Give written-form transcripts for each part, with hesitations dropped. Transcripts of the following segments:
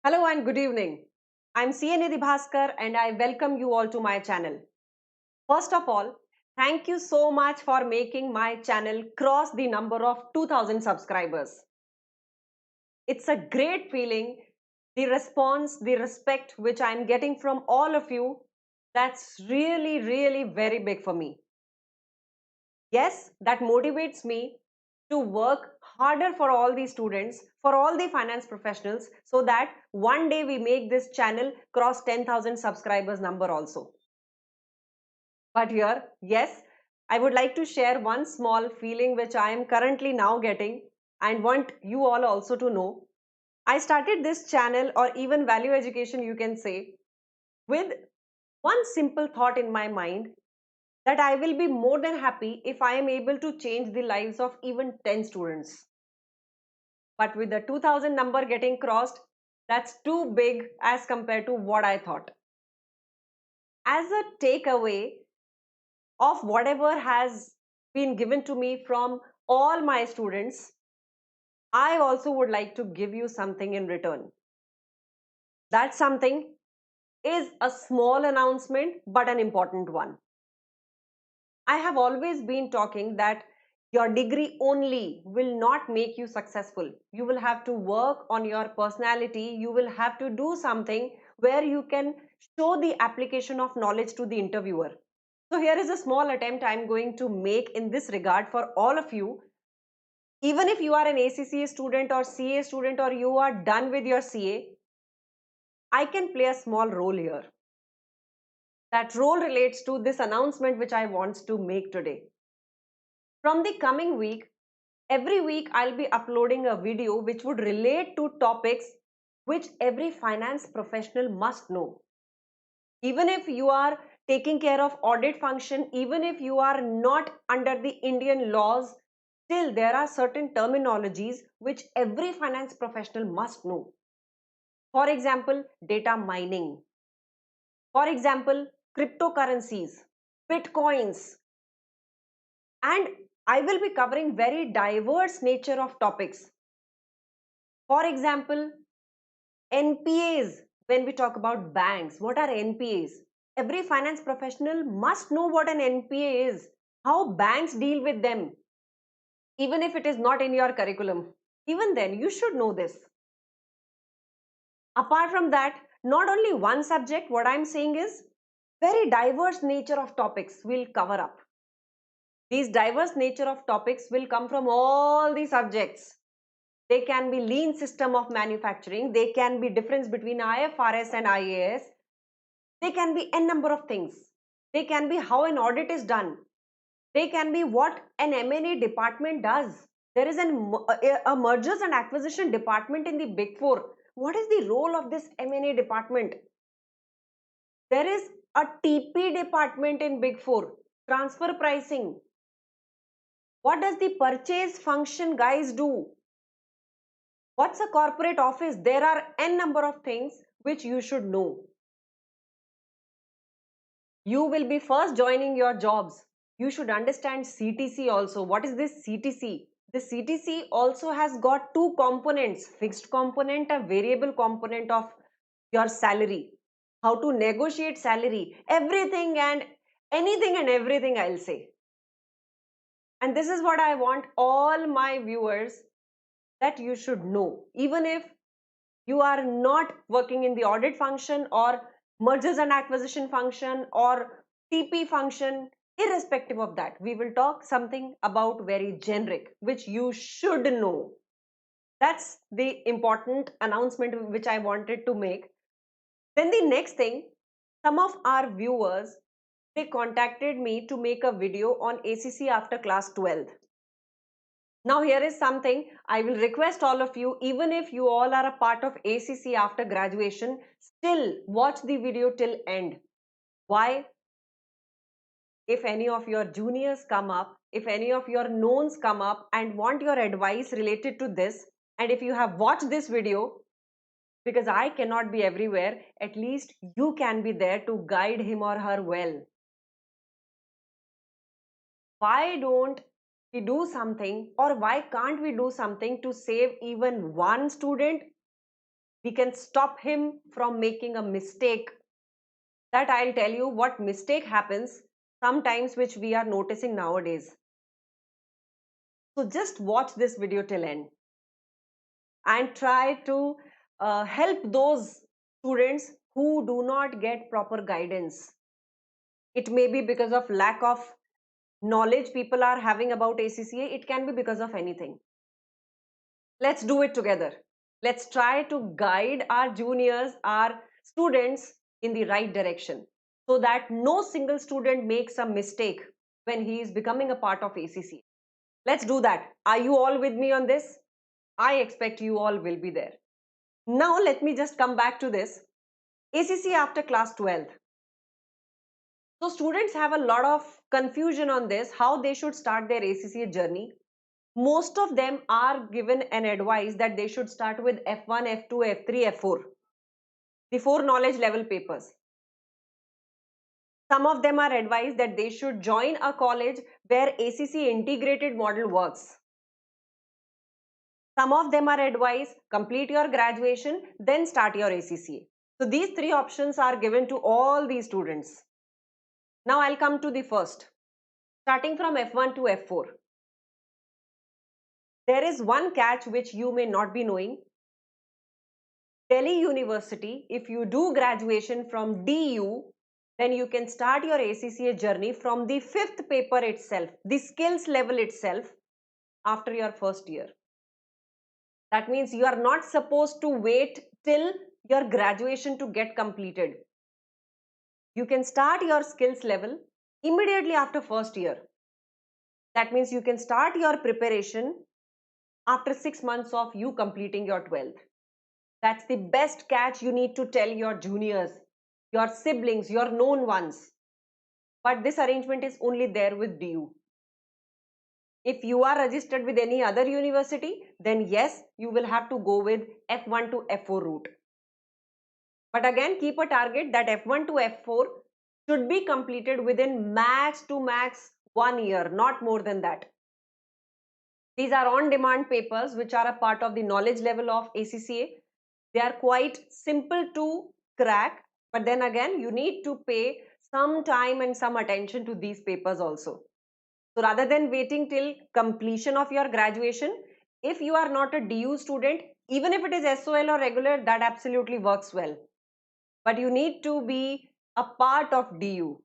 Hello and good evening. I'm CA Nidhi Bhaskar and I welcome you all to my channel. First of all, thank you so much for making my channel cross the number of 2000 subscribers. It's a great feeling, the response, the respect which I'm getting from all of you, that's really very big for me. Yes, that motivates me to work harder for all the students, for all the finance professionals, so that one day we make this channel cross 10,000 subscribers number also. But here, yes, I would like to share one small feeling which I am currently now getting and want you all also to know. I started this channel, or even value education, you can say, with one simple thought in my mind, that I will be more than happy if I am able to change the lives of even 10 students. But with the 2000 number getting crossed, that's too big as compared to what I thought. As a takeaway of whatever has been given to me from all my students, I also would like to give you something in return. That something is a small announcement but an important one. I have always been talking that your degree only will not make you successful. You will have to work on your personality. You will have to do something where you can show the application of knowledge to the interviewer. So, here is a small attempt I am going to make in this regard for all of you. Even if you are an ACCA student or CA student, or you are done with your CA, I can play a small role here. That role relates to this announcement which I want to make today. From the coming week, every week I'll be uploading a video which would relate to topics which every finance professional must know. Even if you are taking care of audit function, even if you are not under the Indian laws, still there are certain terminologies which every finance professional must know. For example, data mining. For example, cryptocurrencies, bitcoins, and I will be covering very diverse nature of topics. For example, NPAs. When we talk about banks, what are NPAs? Every finance professional must know what an NPA is, how banks deal with them, even if it is not in your curriculum. Even then, you should know this. Apart from that, not only one subject, what I'm saying is very diverse nature of topics will cover up. These diverse nature of topics will come from all the subjects. They can be lean system of manufacturing. They can be difference between IFRS and IAS. They can be n number of things. They can be how an audit is done. They can be what an M&A department does. There is a mergers and acquisition department in the Big Four. What is the role of this M&A department? There is a TP department in Big Four, transfer pricing. What does the purchase function guys do? What's a corporate office? There are n number of things which you should know. You will be first joining your jobs. You should understand CTC also. What is this CTC? The CTC also has got two components, fixed component, a variable component of your salary. How to negotiate salary, everything and anything and everything, I'll say. And this is what I want all my viewers that you should know. Even if you are not working in the audit function or mergers and acquisition function or TP function, irrespective of that, we will talk something about very generic, which you should know. That's the important announcement which I wanted to make. Then the next thing, some of our viewers, they contacted me to make a video on ACC after class 12th. Now, here is something I will request all of you, even if you all are a part of ACC after graduation, still watch the video till end. Why? If any of your juniors come up, if any of your knowns come up and want your advice related to this, and if you have watched this video, because I cannot be everywhere, at least you can be there to guide him or her well. Why don't we do something, or why can't we do something to save even one student We can stop him from making a mistake. That I'll tell you what mistake happens sometimes which we are noticing nowadays. So just watch this video till end and try to help those students who do not get proper guidance. It may be because of lack of knowledge people are having about ACCA. It can be because of anything. Let's do it together. Let's try to guide our juniors, our students in the right direction so that no single student makes a mistake when he is becoming a part of ACCA. Let's do that. Are you all with me on this? I expect you all will be there. Now, let me just come back to this. ACCA after class 12th. So, students have a lot of confusion on this, how they should start their ACCA journey. Most of them are given an advice that they should start with F1, F2, F3, F4, the four knowledge level papers. Some of them are advised that they should join a college where ACCA integrated model works. Some of them are advised complete your graduation, then start your ACCA. So these three options are given to all these students. Now I'll come to the first, starting from F1 to F4. There is one catch which you may not be knowing. Delhi University, if you do graduation from DU, then you can start your ACCA journey from the fifth paper itself, the skills level itself, after your first year. That means you are not supposed to wait till your graduation to get completed. You can start your skills level immediately after first year. That means you can start your preparation after 6 months of you completing your 12th. That's the best catch you need to tell your juniors, your siblings, your known ones. But this arrangement is only there with DU. If you are registered with any other university, then yes, you will have to go with F1 to F4 route. But again, keep a target that F1 to F4 should be completed within max to max 1 year, not more than that. These are on-demand papers which are a part of the knowledge level of ACCA. They are quite simple to crack, but then again, you need to pay some time and some attention to these papers also. So rather than waiting till completion of your graduation, if you are not a DU student, even if it is SOL or regular, that absolutely works well. But you need to be a part of DU.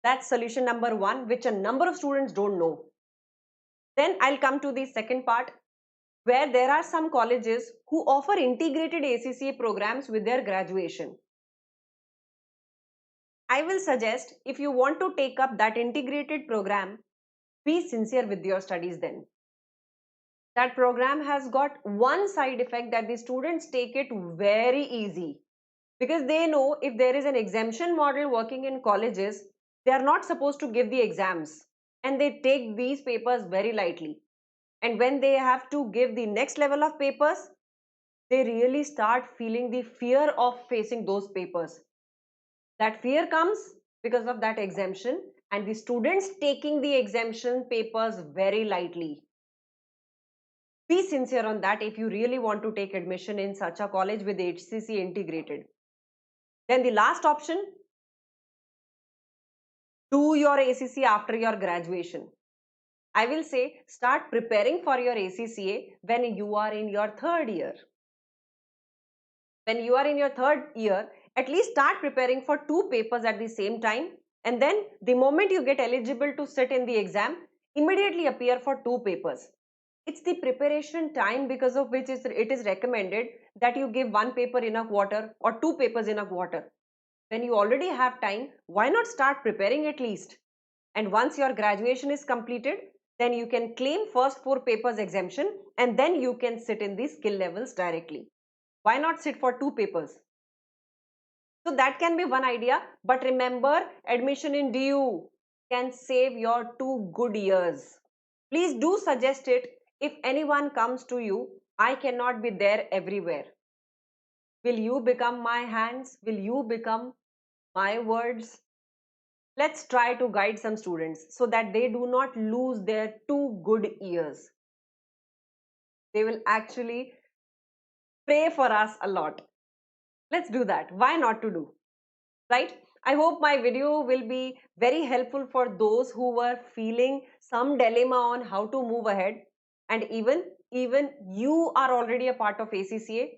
That's solution number one, which a number of students don't know. Then I'll come to the second part, where there are some colleges who offer integrated ACCA programs with their graduation. I will suggest, if you want to take up that integrated program, be sincere with your studies then. That program has got one side effect, that the students take it very easy, because they know if there is an exemption model working in colleges, they are not supposed to give the exams, and they take these papers very lightly. And when they have to give the next level of papers, they really start feeling the fear of facing those papers. That fear comes because of that exemption, and the students taking the exemption papers very lightly. Be sincere on that if you really want to take admission in such a college with HCC integrated. Then the last option, do your ACCA after your graduation. I will say start preparing for your ACCA when you are in your third year. When you are in your third year, at least start preparing for two papers at the same time, and then the moment you get eligible to sit in the exam, immediately appear for two papers. It's the preparation time because of which it is recommended that you give one paper in a quarter or two papers in a quarter. When you already have time, why not start preparing at least? And once your graduation is completed, then you can claim first four papers exemption, and then you can sit in the skill levels directly. Why not sit for two papers? So that can be one idea, but remember, admission in DU can save your 2 good years. Please do suggest it. If anyone comes to you, I cannot be there everywhere. Will you become my hands? Will you become my words? Let's try to guide some students so that they do not lose their 2 good years. They will actually pray for us a lot. Let's do that. Why not to do? Right? I hope my video will be very helpful for those who were feeling some dilemma on how to move ahead. And even you are already a part of ACCA.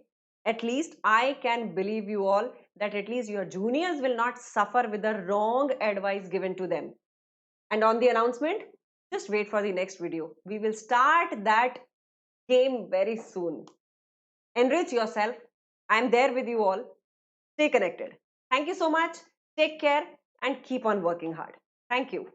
At least I can believe you all that at least your juniors will not suffer with the wrong advice given to them. And on the announcement, just wait for the next video. We will start that game very soon. Enrich yourself. I'm there with you all. Stay connected. Thank you so much. Take care and keep on working hard. Thank you.